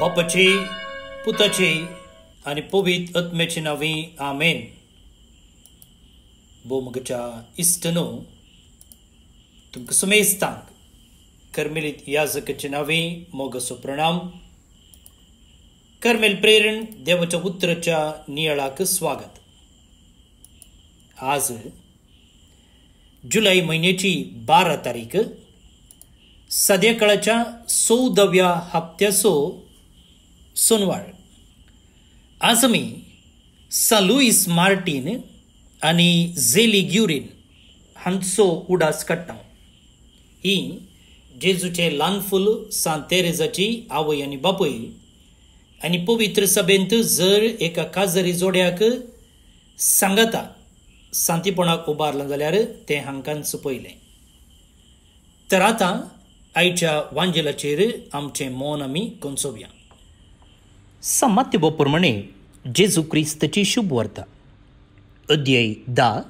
बापाचे पुताचे आणि पवित आत्म्याचे नावे आमेन. बोमगच्या इष्टनो तुमकां समेस्तांक कर्मेलीत याजकाचे नावे मोगसो प्रणाम. कर्मेल प्रेरण देवाच्या उतराच्या नियाळाक स्वागत. आज जुलै महिन्याची 12 तारीख, सध्याकाळच्या 14व्या हप्त्याचो सोनवार. आज आमी सा लुईस मार्टीन आणि झेली ग्युरीन हांचो उडास काडटा. ही जेजूचे ल्हान फूल सांत तेरेजाची आवय आनी बापूय आनी पवित्र सभेंत जर एका काजरी जोड्याक सांगाता सांतीपणाक उबारला जाल्यार तें हांकांच पयलें. तर आतां आयच्या वांजेलाचेर आमचें मौन आमी कोंचोवया. समात्यबो प्रमाणे जेजू क्रिस्ताची शुभ वार्ता, अध्याय 10,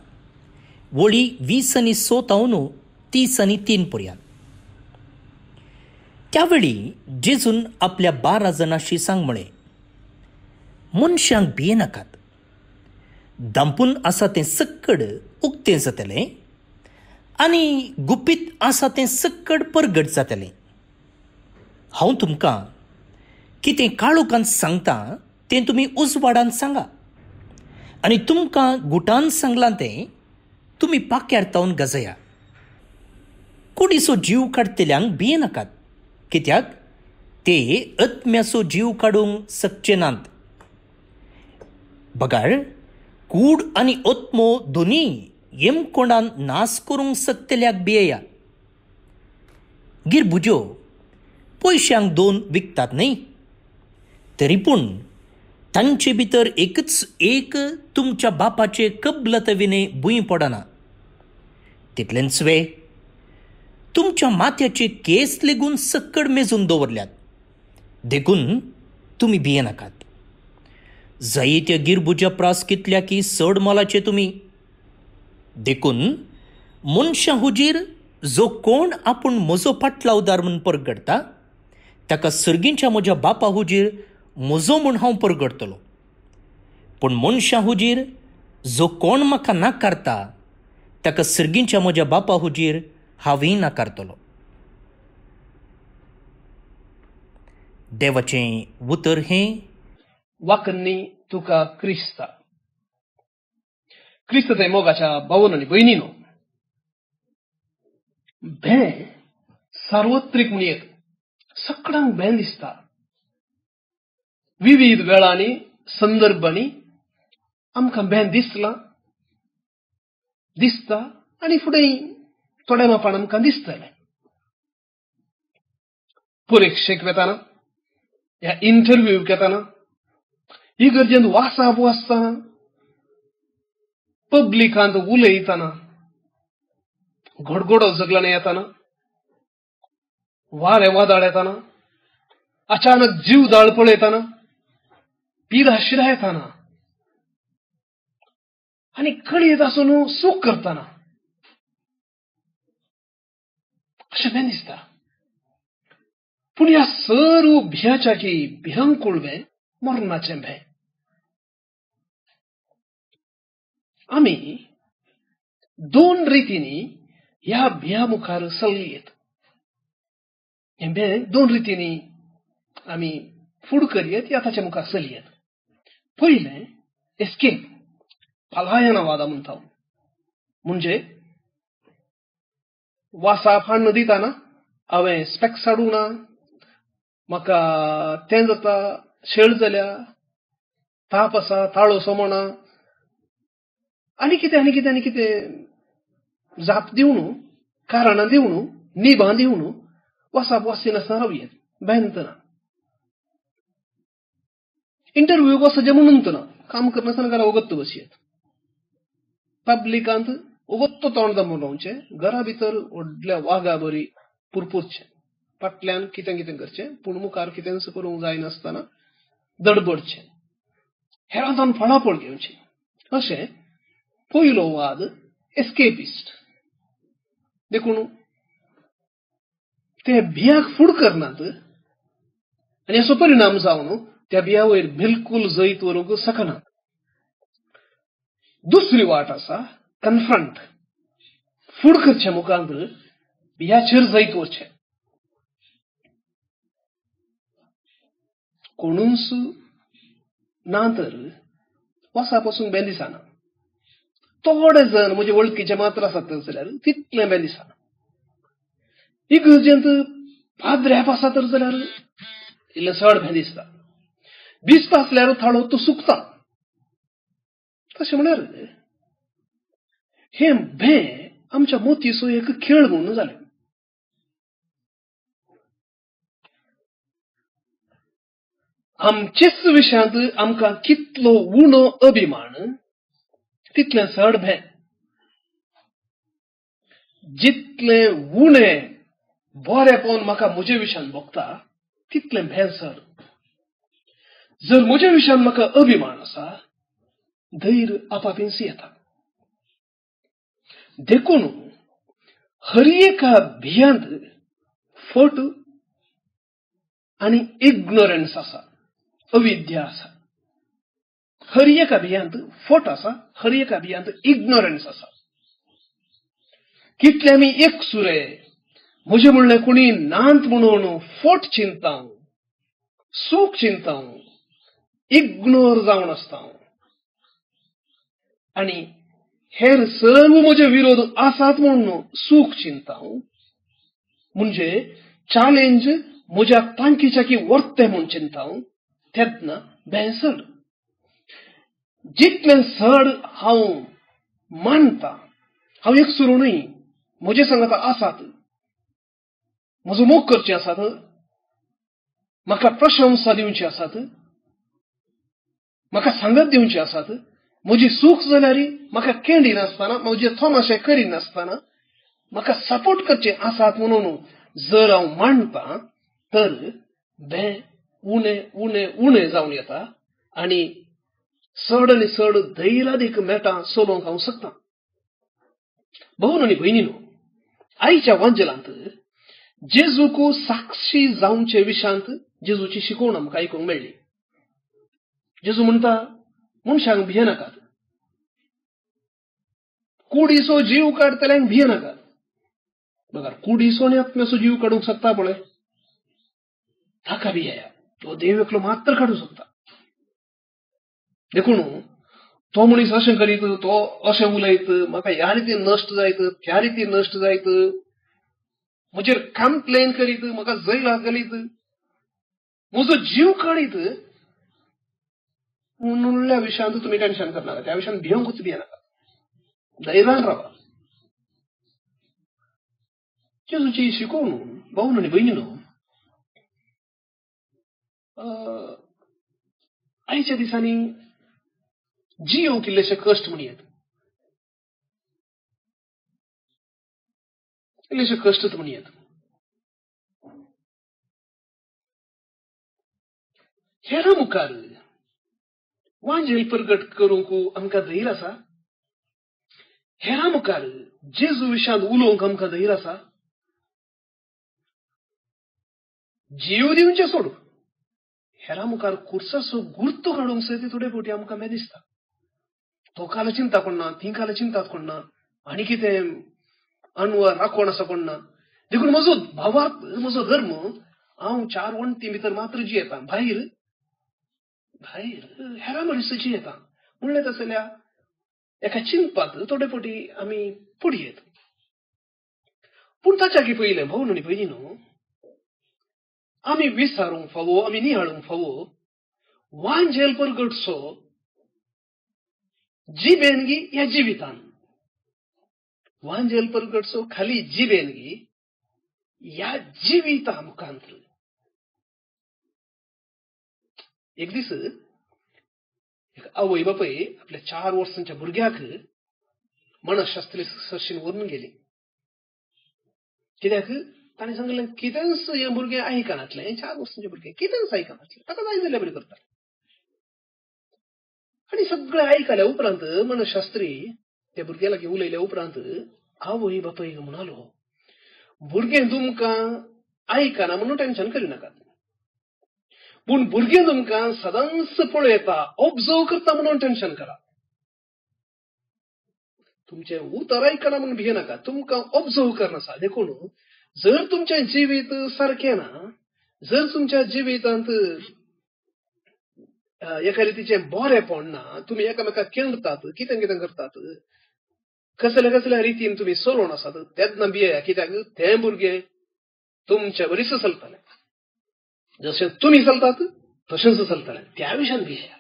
वळी 20 आनी 7 30 आनी 3 पर्यंत. त्यावेळी जेजून आपल्या 12 जाणांशी सांग म्हळें, मनशांक भिये नाकात. दांपून आसा तें सक्कड उक्तें जातलें आनी गुपीत आसा तें सक्कड परगट जातलें. हांव तुमकां कितें काळोखांत सांगता तें तुमी उजवाडांत सांगा, आनी तुमकां गुटांत सांगलां तें तुमी पाक्यार तावन गजया. कुडीचो जीव काडटल्यांक भिये नाकात, कित्याक ते आत्म्याचो जीव काडूंक शकचे नात. बगाड, कूड आनी आत्मो दोनी येमकोंडान नाश करूंक शकतल्याक भियेया. गिरबुज्यो पयशांक 2 विकतात न्ही, तरी पूण तांचे भितर एकच एक तुमच्या बापाचे कबलतविने भुंय पडना. तितलेंच वे तुमच्या माथ्याचे केस लेगून सक्कड मेजून दवरल्यात, देखून तुमी भिये नाकात. जायत्या गिरबुज्या प्रास कितल्या की चड मोलाचे तुमी. देखून मनशा हुजीर जो कोण आपूण म्हजो पाटलावदार म्हूण परगडटा, ताका सर्गींच्या म्हज्या बापा हुजीर म्हजो म्हूण हांव परगडटलों. पूण मनशा हुजीर जो कोण म्हाका नाकारता, ताका सर्गींच्या म्हज्या बापा हुजीर हांवूय नाकारतलों. देवाचें उतर हें, वाकन्नी तुका क्रिस्ता. क्रिस्त ते मोगाच्या भावन आनी भयणीनो, भें सार्वत्रीक म्हणयेक सगळ्यांक भें दिसता. विविध वेळांनी संदर्भांनी आमकां भें दिसता आनी फुडें थोड्या मापान आमकां दिसतलें. परीक्षेक वेताना, ह्या इंटरव्यूक येताना, इगर्जेंत वासाप वाचताना, पब्लिकांत उलयताना, घडघडो जगलान येताना, वारें वादळ येताना, अचानक जीव दाळपळ येताना, पिराशिरा येताना आनी कळयत आसून सूख करताना अशें भें दिसता. पूण ह्या सर्व भियाच्याकी भियंकूळ भें मरणाचें भें. आमी 2 रितींनी ह्या भिया मुखार चलयेत. हें भें 2 रितींनी आमी फुड करयेत या ताच्या मुखार चलयेत. पयलें एस्केप, पलायनवाद म्हणटा. म्हणजे वासाप हाडून दिताना हांवें स्पेक्स हाडूंक ना, म्हाका तें जाता, शेळ जाल्या, ताप आसा, ताळो सोमना, आनी कितें जाप दिवून, कारणां दिवून, निभां दिवून वासाप वाचनासतना रावयेत, भेंतना. इंटरव्यूक वचचें म्हणून ना, काम करनासतना घरा वगत बसयेत. पब्लिकांत वगत तोंड दामून रावचें, घरा भितर व्हडल्या वाघा बरी पुरपुरचें. फाटल्यान कितें करचें, पूण मुखार कितेंच करूंक जायनासतना धडपडचें. हेरांतून फळाफळ घेवची. अशें पयलो वाद एस्केपिस्ट. देखून ते भियाक फूड करनात, आनी असो परिणाम जावन त्या बिया वयर बिलकुल जैत व्हरूंक शकनात. दुसरी वाट आसा कन्फ्रंट, फुड करचे मुखार बियाचेर जैत वरचें. कोणूच ना तर वसा पासून बें दिसना. थोडे जण म्हणजे वळखीचे मात्र आसात जाल्यार तितलें बें दिसना. इगर्जेंत पाद्र्याप आसा तर जाल्यार इल्लें चड बें दिसता. दिसता आसल्यार थाळो तो सुकता. तशें म्हळ्यार हें बें आमच्या मोतीचो एक खेळ म्हणून जालें. आमचेच विशयांत आमकां कितलो उणो अभिमान तितलें चड बें. जितलें उणें बरेपण म्हाका म्हजे विशयान भोगता तितलें बें चड. जर म्हज्या विशयान म्हाका अभिमान आसा, धैर्य आपापींच येता. देखून हर एका भियांत फट आनी इग्नोरन्स आसा, अविद्या आसा. हर एका भियांत फट आसा, हर एका भियांत इग्नोरन्स आसा. कितले आमी एक सुरे म्हजे म्हणलें कोणी नांत म्हणून फट चिंताव, सूख चिंताव, इग्नोर जावन आसता. आनी हेर सर्व म्हजे विरोध आसात म्हणून सूख चिंताव म्हणजे चॅलेंज म्हज्या तांकीच्याकी वर्ते म्हूण चिंताव. तेन्ना बें चड. जितलें चड हांव मानता, हांव एक सुरू न्हय, म्हजे सांगात आसात, म्हजो मोग करचे आसात, म्हाका प्रशंसा दिवची आसात, म्हाका सांगत दिवची आसात, म्हजी सूख जाल्यार म्हाका केंडी नासतना, म्हजे थोमाशे करिनासतना म्हाका सपोर्ट करचे आसात म्हणून जर हांव मांडटा तर बें उणें उणें उणें जावन येता आनी चड आनी चड धैर्यादीक मेटां चलोवंक हांव शकता. भावन आनी भयणीनो, आयच्या वांजेलांत जेजूक साक्षी जावचे विशयांत जेजूची शिकवण आमकां आयकूंक मेळ्ळी. जेजू म्हणटा, मनशांक भिये नाकात. कुडीचो जीव काडतल्यांक भिये नाकात. बघा, कुडीचो आनी आत्म्याचो जीव काडूंक शकता पळय, ताका भियेया. तो देव एकलो मात्र काडूंक शकता. देखून तो मनीस अशें करीत, तो अशें उलयत, म्हाका ह्या रितीन नश्ट जायत, त्या रितीन नश्ट जायत, म्हजेर कंप्लेन करीत, म्हाका जैलांत घालीत, म्हजो जीव काडीत, म्हणल्या विशयांत तुमी टेन्शन करनाका. त्या विशयान भियोंकूच भियेनाका. धैर्यान रावा. जेजूची शिकवण भावन आनी भयणीनो, आयच्या दिसांनी जियोंक इल्लेशे कश्ट म्हण येत. इल्लेशे कश्ट म्हण येत. हेरा मुखार वांजेल प्रगट करूंक आमकां धैर्य आसा. हेरा मुखार जेजू विशयांत उलोवंक आमकां धैर्य आसा. जीव दिवचे सोड, हेरा मुखार कुर्साचो गुर्तो काडूंक सयत थोडे फावटी आमकां बें दिसता. तो काल चिंता कोणना, ती काल चिंतात कोणना, आनी कितें अनवर राखण आसा कोणना. देखून म्हजो भावार्थ, म्हजो धर्म, हांव 4 वण्टी भितर मात्र जियेता. भायर भायर हेरा मनीस जियेता. म्हणलें तशें जाल्यार एका चिंतपाक थोडे फावटी आमी फुडें येत. पूण ताच्याकी पयलें भावन आनी भयणीनो, आमी विचारूंक फावो, आमी नियाळूंक फावो, वांजेल प्रगटसो जिबेनगी ह्या जिवितान. वांजेल प्रगटसो खाली जिबेनगी ह्या जिविता मुखांत. एक दीस एक आवय बापाय आपल्या 4 वर्सांच्या भुरग्याक मनशास्त्री सर्शीन व्हरून गेली. कित्याक ताणें सांगलें, कितेंच हें भुरगें आयकनातलें, 4 वर्सांचें भुरगें कितेंच आयकनातलें, ताका जाय जाल्यार बरें करता. आनी सगळें आयकल्या उपरांत मनशास्त्री त्या भुरग्या लागीं उलयल्या उपरांत आवय बापायक म्हणालो, भुरगें तुमकां आयकना म्हणून टेन्शन करिनाकात. पूण भुरगीं तुमकां सदांच पळयता, ऑब्जर्व करता म्हणून टेन्शन करा. तुमचे उतर आयकना म्हणून भियेनाका, तुमकां ऑब्जर्व करनासा. देखून जर तुमचें जिवीत सारखें ना, जर तुमच्या जिवितांत एका रितीचें बरेंपण ना, तुमी एकामेकाक केणतात, कितें कितें करतात, कसल्या कसल्या रितीन तुमी चलोवन आसात, तेन्ना भियेया. कित्याक ते भुरगे तुमचे बरीच चलतले. जशें तुमी चलतात तशेंच चलतले. त्या विशयान भियेया.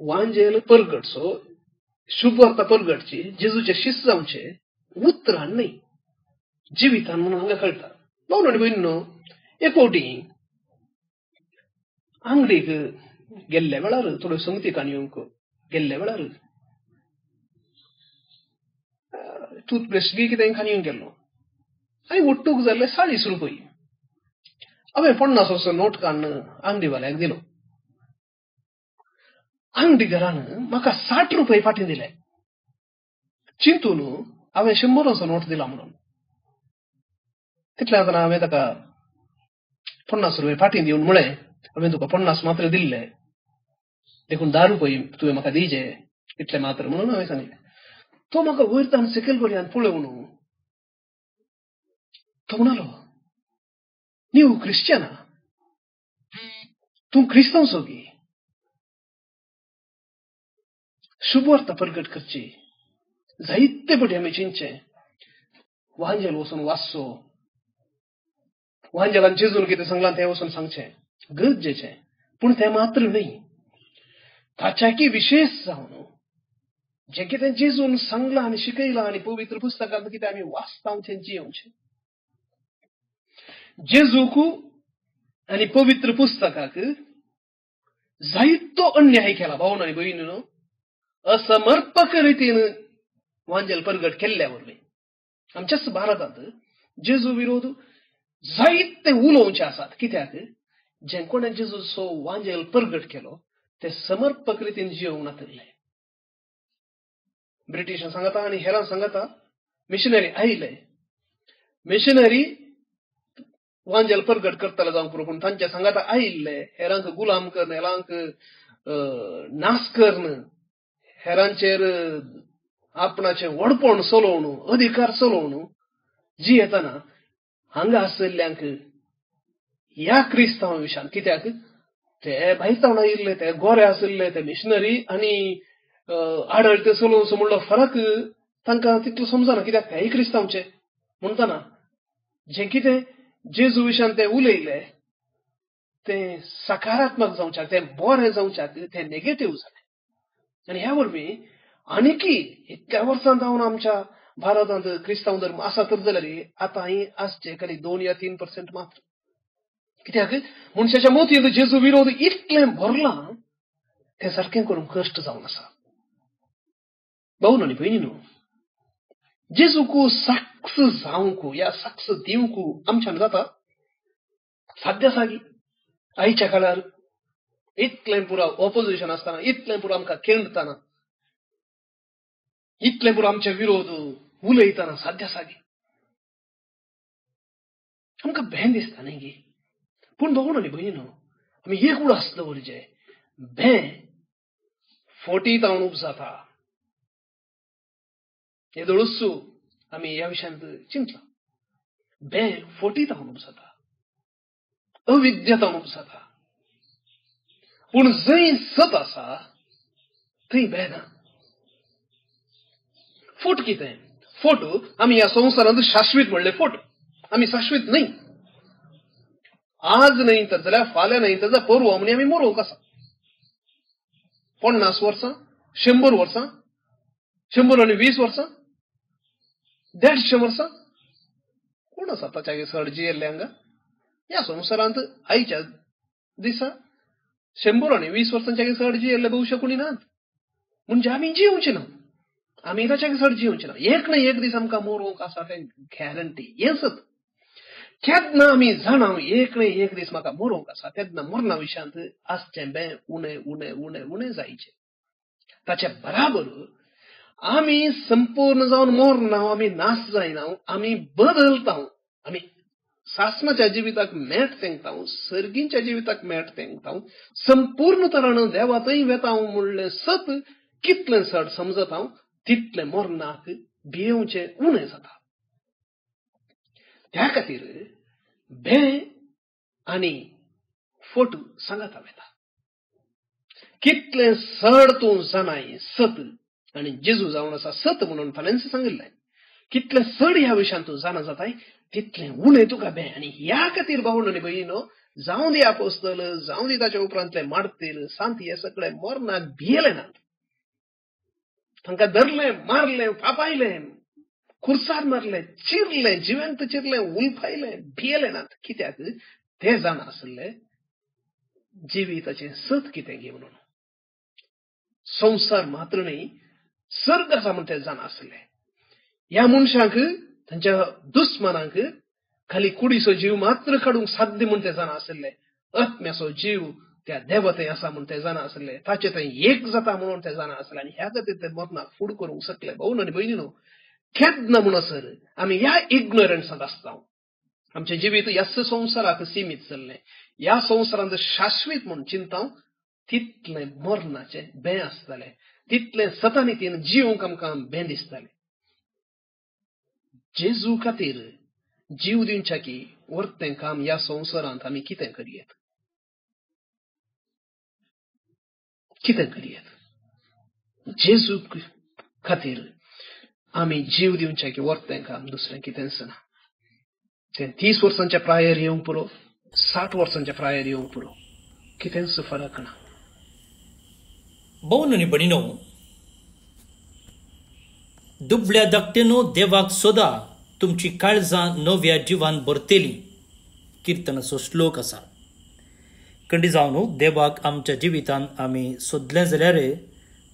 वांजेल परगटचो, शुभवार्ता परगटची, जेजूचे शिष्य जावचे उतरान न्ही, जिवितान म्हणून हांगा कळटा. भाऊ आनी भयणींनो, एक फावटी अंगडीक गेल्ल्या वेळार, थोड्यो संगती काणयोंक गेल्ल्या वेळार टूथपेस्ट बी कितें खाणयोंक गेल्लो. हांवें वट्टूक जाल्ले 40 रुपये. हांवें 50 वर्सां नोट काडून अंगडीवाल्याक दिलो. अंगडीकारान म्हाका 60 रुपये फाटीं दिले. चिंतून हांवें 100 वर्सां नोट दिला म्हणून. तितल्या आतां हांवें ताका 50 रुपये फाटीं दिवन म्हळें, हांवें तुका 50 मात्र दिल्ले, देखून 10 रुपये तुवें म्हाका दिजे, इतले मात्र म्हणून हांवें सांगलें. तो म्हाका वयरतान सकयल कडल्यान पळोवन तो म्हणालो, नीव क्रिश्चना, तूं क्रिस्तांव सोगी, शुभवार्ता परगट करची, जायते फावटी आमी चिंतचें, वांजेल वचून वाचचो, वांजेलान जेजून कितें सांगलां तें वचून सांगचें, गरजेचें. पूण तें मात्र न्ही, ताच्याकी विशेष जावन जें कितें जेजून सांगलां आनी शिकयलां आनी पवित्र पुस्तकांत कितें आमी वाचता तें जियोवचें. जेजूक आनी पवित्र पुस्तकाक जायतो अन्याय केला. भावना आनी भयणींनो, असमर्पक रितीन वांजेल परगट केल्ल्या वरवीं आमच्याच भारतांत जेजू विरोध जायते उलोवचे आसात. कित्याक जें कोणें जेजूचो वांजेल परगट केलो ते समर्पक रितीन जियोवंक नातले. ब्रिटिशां सांगता आनी हेरां सांगता, मिशनरी आयले, मिशनरी वांजेल परगट करतले जावंक पुरो, पूण तांचे सांगता आयिल्ले हेरांक गुलाम करन, हेरांक नाश करन, हेरांचेर आपणाचें व्हडपण चलोवन, अधिकार चलोवन जी येताना हांगा आसल्ल्यांक ह्या क्रिस्तांवां विशयान, कित्याक ते भायतावन आयिल्ले, ते गोरे आसले, ते मिशनरी आनी आडळते चलोवचो म्हणलो फरक तांकां तितलो समजना. कित्याक तेय क्रिस्तांवचे म्हणटना जें कितें जेजू विशयान ते उलयले तें सकारात्मक जावच्याक, तें बरें जावच्याक तें नेगेटिव्ह जालें. आनी ह्या वरवीं आनीकी इतक्या वर्सां जावन आमच्या भारतांत क्रिस्तांव धर्म आसा तर जाल्यार आतां आसचे खाली 2 या 3% मात्र. कित्याक मनशाच्या मोतींत जेजू विरोध इतलें भरलां तें सारकें करूंक कश्ट जावन आसा. भाऊ आनी भयणींनो, जेजूक साक्ष जावंक या साक्ष दिवंक आमच्यान जाता? साध्य सागी. आयच्या काळार इतलें पुरो ऑपोजिशन आसतना, इतलें पुरो आमकां केणतना, इतलें पुरो आमचे विरोध उलयतना साध्य सागी आमकां भें दिसता न्ही गे. पूण भाऊ आनी भयणींनो, आमी एक उडास दवरचें, भें फटीत हांव जाता. येदोळूच आमी ह्या विशयांत चिंतलां. भें फटीत हांव जाता, अविद्यता जाता. पूण जंय सत आसा थंय भें ना. फट कितें? फट आमी ह्या संवसारांत शाश्वीत म्हणले फट. आमी शाश्वीत न्ही. आज न्ही तर जाल्यार फाल्यां न्ही तर जाल्यार परवा म्हणी आमी मरोवंक आसा. 50 वर्सां, 100 वर्सां, 120 वर्सां, 150 वर्सां कोण आसा ताच्या चड जियेल्ले हांगा? ह्या संवसारांत आयच्या दिसा 120 वर्सांच्या चड जियेल्ले भविश्य कोणी नात. म्हणजे आमी जिवचे ना, आमी ताच्या चड जिवचे ना. एक न्ही एक दीस आमकां मरोवंक आसा तें गॅरंटी. हें सत. केन्ना आमी जाणा एक न्ही एक दीस म्हाका मरोवंक आसा, तेन्ना मरणा विशयांत आसचें भें उणें उणें उणें उणें जायचें. ताचे बराबर आमी संपूर्ण जावन मरना, आमी नाश जायना, आमी बदलता, आमी सासणाच्या जिविताक मेट तेंगताव, सर्गींच्या जिविताक मेट तेंगताव, संपूर्ण तरान देवातय वेताव म्हणले सत कितले चड समजताव तितले मरणाक भियेवचे उणें जाता. त्या खातीर भे आनी फट सांगता वेता. कितले चड तूं जाणाय सत, आनी जेजू जावन आसा सत म्हणून फाल्यांच सांगिल्लें. कितले चड ह्या विशयान तूं जाणा जाताय तितले उणें तुका भे. आनी ह्या खातीर भावंड आनी भयणीनो, जावं दी आपोस्तल, जावं दी ताच्या उपरांतले मार्तीर, सांत हे सगळे मरणाक भियेले नात. तांकां धरलें, मारलें, फापायलें, खुर्सार मारलें, चिरलें, जिवंत चिरलें, उलफायलें, भियेले नात. कित्याक ते जाणा आसले जिविताचें सत कितें गे म्हणून. संसार मात्र न्ही, सर्ग आसा म्हण ते जाणा आसले. ह्या मनशांक, तांच्या दुस्मनांक खाली कुडीचो जीव मात्र काडूंक साध्य म्हण ते जाणा आसले. आत्म्याचो जीव त्या देवते आसा म्हण ते जाणा आसले. ताचे थंय एक जाता म्हणून ते जाणा आसले. आनी ह्या खातीर ते मरणाक फुड करूंक शकले. भाऊ आनी भयणीनो, खेद ना म्हणसर आमी ह्या इग्नोरन्सांत आसता. आमचे जिवीत ह्याच संवसाराक सीमीत जाल्ले. ह्या संवसारांत शाश्वीत म्हूण चिंताव तितले मरणाचे भे आसताले, तितले सतानितीन जिवंक आमकां भे दिसताले. जेजू खातीर जीव दिवच्या की वर्तें काम ह्या संवसारांत आमी कितें करयेत? कितें करयेत? जेजू खातीर आमी जीव दिवच्या की वर्तें काम दुसरें कितेंच ना. ते 30 वर्सांच्या प्रायर येवंक पुरो, 60 वर्सांच्या प्रायर येवंक पुरो, कितेंच फरक ना. भाऊ आनी भयणीनो, दुबळ्या धाकटेनो देवाक सोदा, तुमची काळजां नव्या जिवान भरतेली. किर्तनाचो श्लोक आसा. खंडी जावन न्हू, देवाक आमच्या जिवितान आमी सोदलें जाल्यार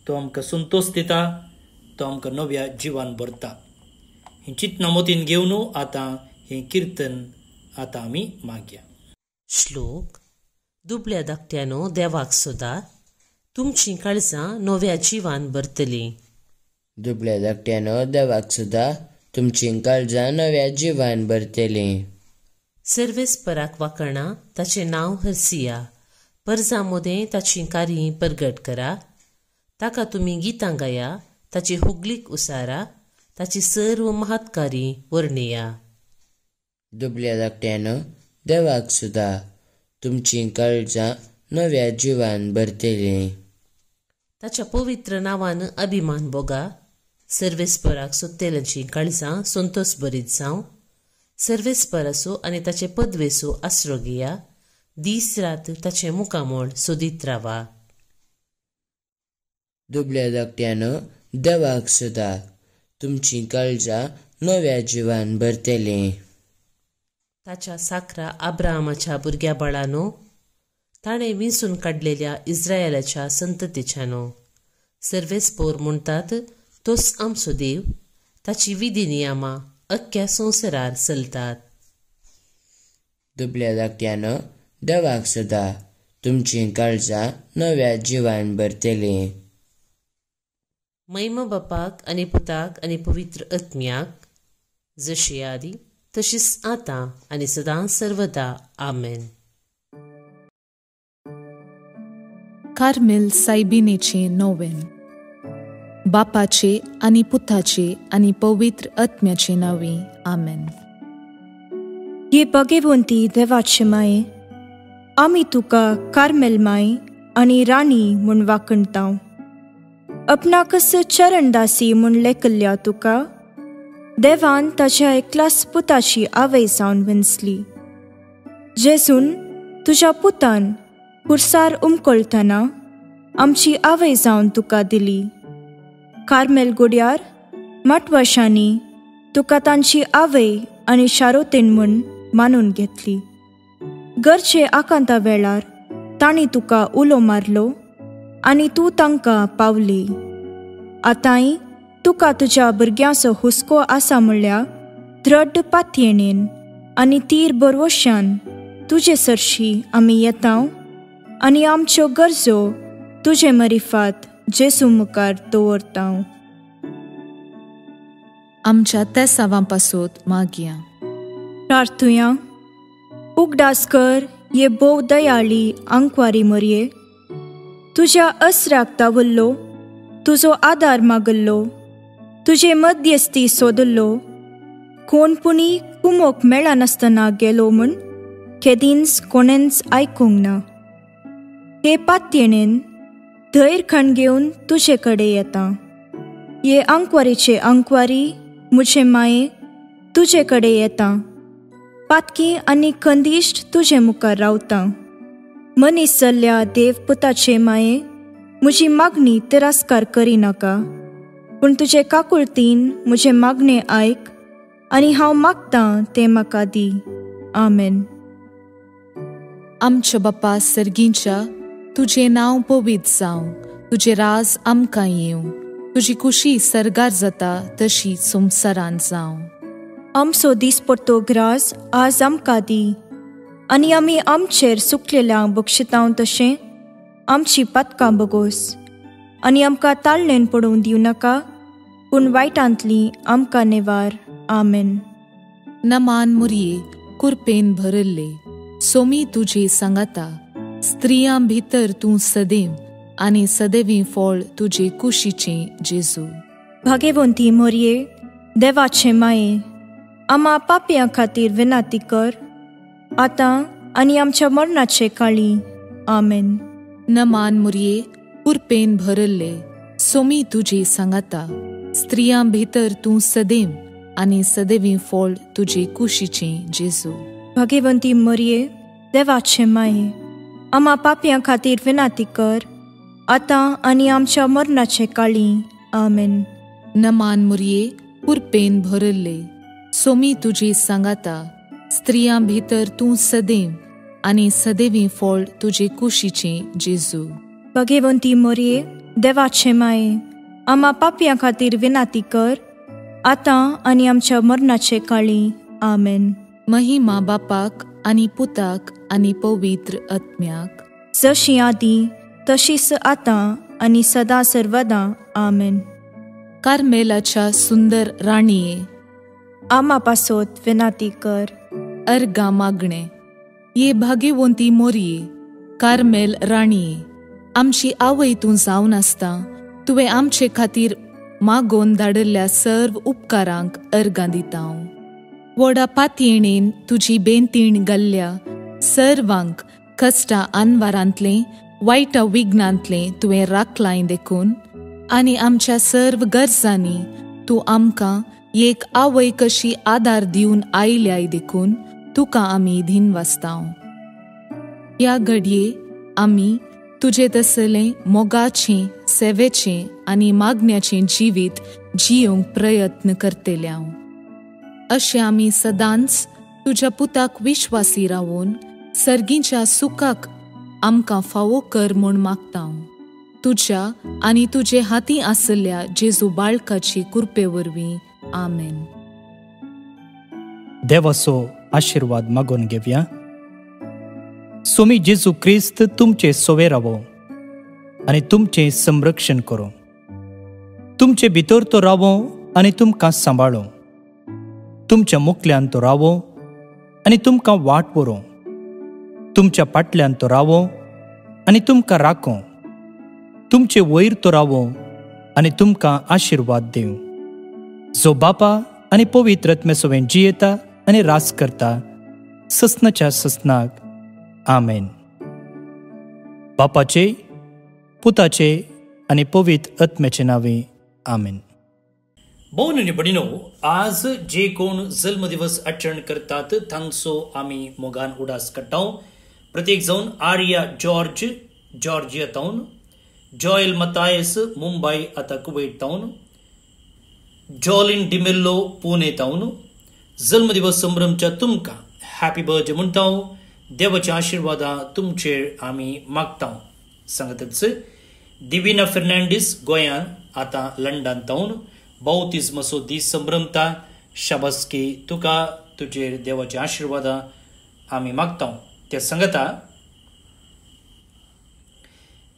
तो आमकां संतोष दिता, तो आमकां नव्या जिवान भरता. ही चिंतना मोतीन घेवन आतां हें किर्तन आतां आमी मागया. श्लोक. दुबळ्या धाकट्यानो देवाक सोदा, तुमची काळजां नव्या जिवान भरतली. दुबळ्या धाकट्यानो देवाक सोदा, तुमची काळजां नव्या जिवान भरतली. सर्वेस्पराक वाकणा, ताचे नांव हरसिया, परजां मोदें ताची कार्य परगट करा. ताका तुमी गितां गाया, ताची होगलीक उसारा, ताची सर्व महत्कारी वर्णया. दुबळ्या धाकट्यानो देवाक सोदा, तुमची काळजां नव्या जिवान भरतली. ताच्या पवित्र नांवान अभिमान भोगा. सर्वेस्पराक सोदतेल्यांची काळजां संतोष भरीत जावं. सर्वेस्पर असो आनी ताचे पदवेचो आसरो घेया. दीस रात ताचे मुखामोळ सोदीत रावा. दुबळ्या धाकट्यानो देवाक सोदा, तुमची काळजां नव्या जिवान भरतली. ताच्या साखरा आब्राहामाच्या भुरग्या बाळानो, ताणें विंचून काडलेल्या इस्रायेलाच्या संततीच्यानो. सर्वेस्पोर म्हणटात तोच आमचो देव, ताची विधी नियमां अख्ख्या संवसारार चलतात. दुबळ्या धाकट्यानो देवाक सोदा, तुमची काळजां नव्या जिवान भरतली. मैम बापाक आनी पुताक आनी पवित्र आत्म्याक, जशी आदी तशीच आतां आनी सदां सर्वदा. आमेन. कार्मेल सायबिनेचे नोवेन. बापाचे आनी पुताचे आनी पवित्र आत्म्याचे नांवे. आमेन. हे भगवंती देवाचे माये, आमी तुका कार्मेल माय आनी राणी म्हूण वाकणटाव. आपणाकच चरणदासी म्हूण लेखल्या तुका देवान ताच्या एकल्याच पुताची आवय जावन विंचली. जेजून तुज्या पुतान खुर्सार उमकळतना आमची आवय जावन तुका दिली. कार्मेल गुड्यार माटवाशांनी तुका तांची आवय आनी शारोतेन म्हूण मानून घेतली. गरजे आकांता वेळार तांणी तुका उलो मारलो आनी तूं तांकां पावली. आतांय तुका तुज्या भुरग्यांचो हुस्को आसा म्हणल्यार दृढ पातयेणेन आनी तीर बरवश्यान तुजे सरशी आमी येतांव आनी आमच्यो गरजो तुजे मरिफात जेजू मुखार दवरतांव. आमच्या त्या सावां पासोत मागया. प्रार्थुया. उगडास कर ये बोव दयाळी आंकवारी मरये. तुज्या असराक तावल्लो, तुजो आदार मागल्लो, तुजे मध्यस्थी सोदल्लो. कोण पुणी कुमोक मेळा नासतना गेलो म्हूण केदींच कोणेंच आयकूंक ना. हे पातयेणेन धैर खण घेवन तुजे कडे येता. ये आंकवारीचे आंकवारी मुझे माये तुजे कडे येता. पातकी आनी खंदिश्ट तुजे मुखार रावता. मनीस जाल्ल्या देव पुताचे माये म्हजी मागणी तिरस्कार करिनाका. पूण तुजे काकुळतीन म्हजे मागणे आयक आनी हांव मागतां तें म्हाका दी. आमेन. आमच्या बापा सर्गींच्या, तुझे नांव पवित्र जावं, तुझे राज आमकां येवं, तुजी कुशी सरगार जाता तशी संवसारांत जावं. आमचो दिसपट्टो ग्रास आज आमकां दी, आनी आमी आमचेर सुकलेल्यांक बक्षितांव तशें आमची पातकां बगोस. आनी आमकां ताळणेन पडोवन दिवं नाका, पूण वायटांतली आमकां नेवार. आमेन. नमान मुरये कुरपेन भरल्ले, सोमी तुजे सांगाता. स्त्रियां भितर तूं सदैव, आनी सदैवी फळ तुजे कुशीचें जेजू. भाग्यवंती मरये देवाचे माये, आम्हा पापयां खातीर विनाती कर, आतां आनी आमच्या मरणाचे काळी. आमेन. नमान मुरये कुरपेन भरल्ले, सोमी तुजे सांगाता. स्त्रियां भितर तूं सदैव, आनी सदैवी फळ तुजे कुशीचें जेजू. भाग्यवंती मरये देवाचे माये, आम्हा पापयां खातीर विनाती कर, आतां आनी आमच्या मरणाचे काळी. आमेन. नमान मुरये कुरपेन भरल्ले, सोमी तुजे सांगाता. स्त्रियां भितर तूं सदैव, आनी सदैवी फळ तुजे कुशीचें जेजू. भाग्यवंती मरये देवाचे माये, आम्हा पापयां खातीर विनाती कर, आतां आनी आमच्या मरणाचे काळी. आमेन. महिमा बापाक आनी पुताक आनी पवित्र आत्म्याक, जशी आदी तशीच आतां आनी सदां सर्वदां. आमेन. कार्मेलाच्या सुंदर राणीये, आम्हा पासोत विनाती कर. अर्गा मागणे. ये भाग्यवंती मोरये कार्मेल राणीये, आमची आवय तूं जावन आसता तुवें आमचे खातीर मागोवन धाडल्ल्या सर्व उपकारांक अर्गां दिता. व्हडा पातयेणेन तुजी बेंतीण घाल्ल्या सर्वांक कश्टा आनवारांतलें वायटा विघ्नांतलें तुवें राखलां देखून, आनी आमच्या सर्व गरजांनी तूं आमकां एक आवय कशी आदार दिवन आयल्याय देखून तुका आमी दिनवासतांव. ह्या घडये आमी तुजे तसलें मोगाचें, सेवेचें आनी मागण्याचें जिवीत जियोंक प्रयत्न करतल्या. अशें आमी सदांच तुज्या पुताक विश्वासी रावून सर्गीच्या सुखाक आमकां फावो कर म्हूण मागतां. तुज्या आनी तुजे हातीं आसल्या जेजू बाळकाची कृपे वरवीं. आमेन. देवाचो आशिर्वाद मागून घेवया. सोमी जेजू क्रिस्त तुमचे सोवे रावो आनी तुमचें संरक्षण करूं. तुमचे भितर तो रावो आनी तुमकां सांबाळो. तुमच्या मुखल्यान तो रावो आनी तुमकां वाट व्हरो. तुमच्या फाटल्यान तो रावो आनी तुमकां राखो. तुमचे वयर तो रावो आनी तुमकां आशिर्वाद दिवं. जो बापा आनी पवित्र आत्मे सोबें जियेता आनी रास करता ससनाच्या ससनाक. आमेन. बापाचे, पुताचे आनी पवित्र आत्म्याचे नावे. आमेन. भोवन आनी भयणीनो, आज जे कोण जल्म दिवस आचरण करतात तांचो आमी मोगान उडास काडटा. प्रत्येक जावन आर्या जॉर्ज जॉर्जिया तावन, जॉयल मतायस मुंबई आतां कुवेट तावन, जॉलिन डिमेल्लो पुणे तावन जल्म दिवस संभ्रमच्या तुमकां हॅपी बर्थडे म्हणटा. देवाच्या आशिर्वादा तुमचेर आमी मागता. सांगतच दिविना फेर्नांडीस गोंयान आतां लंडन तावन बावतिस्माचो दीस संभ्रमता. शाबासकी तुका, तुजेर देवाच्या आशिर्वादा आमी मागता. ते सांगता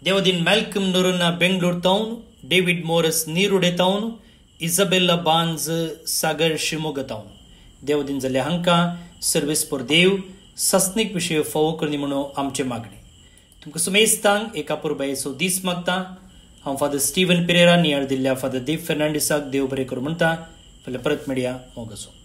देवदीन मॅल्कम नोरोना बेंगलोर तावन, डेविड मोरस नीरुडे तावन, इजाबेला बांज सागर शिमोगा तावन. देवदीन जाल्या हांकां सर्वेस्पर देव सस्नीक विशय फावो करनी म्हणून आमचे मागणे. तुमकां सुमेस्तांक एका पुरबायेचो दीस मागता. हांव फादर स्टीवन पेरेरा नियाळ दिल्ल्या फादर देव फेर्नांडीसाक देव बरें करूं म्हणटा. फाल्यां परत मेळया. मोग आसूं.